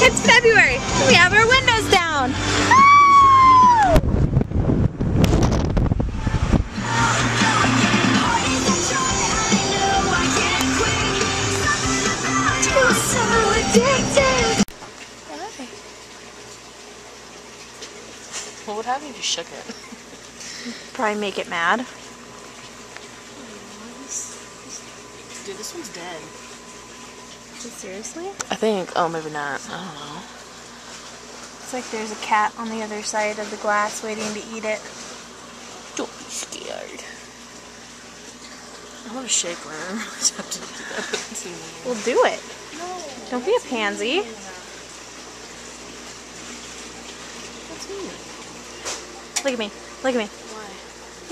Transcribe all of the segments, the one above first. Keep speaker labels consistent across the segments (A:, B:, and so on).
A: It's February. We have our windows down. So addicted.
B: What would happen if you shook it?
A: Probably make it mad.
B: Dude, this one's dead.
A: Seriously?
B: I think. Oh, maybe not. I don't know.
A: It's like there's a cat on the other side of the glass waiting to eat it.
B: Don't be scared. I want to shake her.
A: We'll do it.
B: No.
A: Don't be a pansy.
B: That's me.
A: Look at me. Look at me.
B: Why?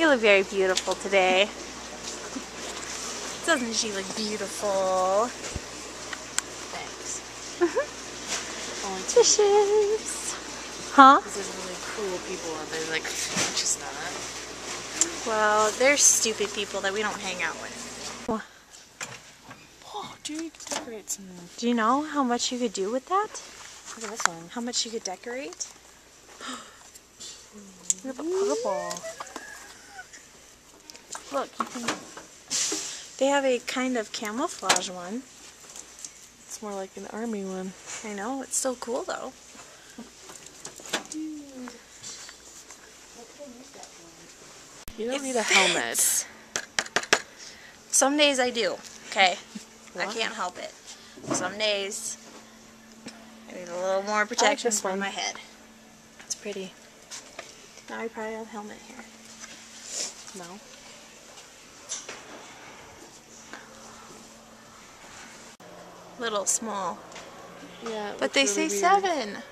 A: You look very beautiful today. Doesn't she look beautiful?
B: Thanks. Only two.
A: Dishes. Huh?
B: Because there's really cool people out there. Like, just not.
A: Well, there's stupid people that we don't hang out with.
B: Oh, dude, you could decorate some.
A: Do you know how much you could do with that?
B: Look at this one.
A: How much you could decorate? Look at the purple. Look, you can... They have a kind of camouflage one.
B: It's more like an army one.
A: I know, it's still cool though.
B: You don't need a helmet.
A: Some days I do, okay? I
B: Why?
A: can't help it. Some days I need a little more protection
B: this
A: for
B: one.
A: my head.
B: It's pretty.
A: Now I probably have a helmet here.
B: No.
A: Little small.
B: Yeah.
A: But they say 7.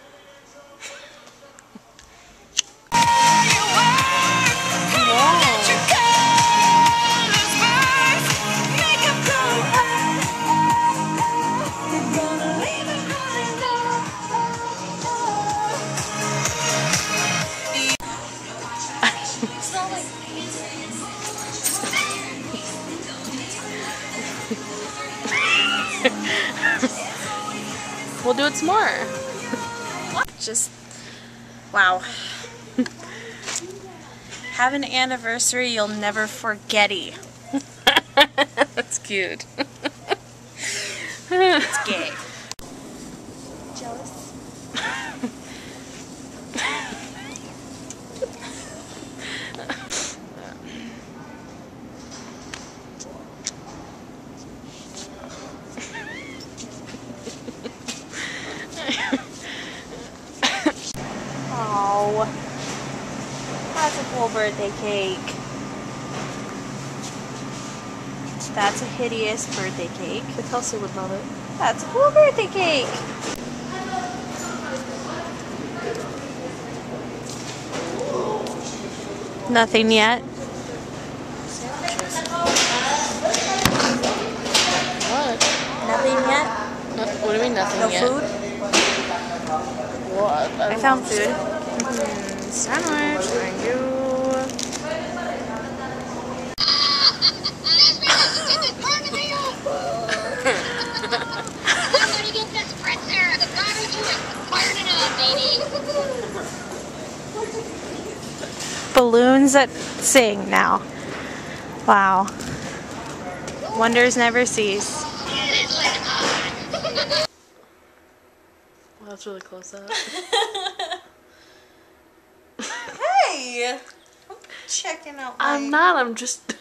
B: We'll do it some more.
A: Just, wow. Have an anniversary you'll never forget-y.
B: That's cute.
A: It's gay. Jealous? Oh, that's a cool birthday cake. That's a hideous birthday cake.
B: Kelsey would love it.
A: That's a cool birthday cake. Nothing yet.
B: What?
A: Nothing yet.
B: What do you mean nothing
A: No
B: yet?
A: food.
B: What?
A: I found food. Sandwich. Thank you. Balloons that sing now. Wow. Wonders never cease.
B: Well, that's really close up.
A: Hey! I'm checking out my...
B: I'm not, I'm just...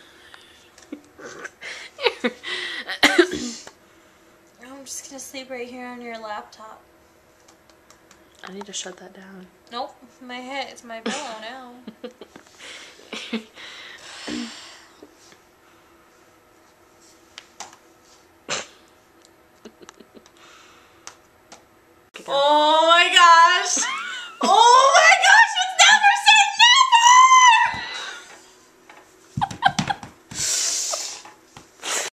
A: I'm just gonna sleep right here on your laptop.
B: I need to shut that down.
A: Nope, my head, it's my pillow now. Oh!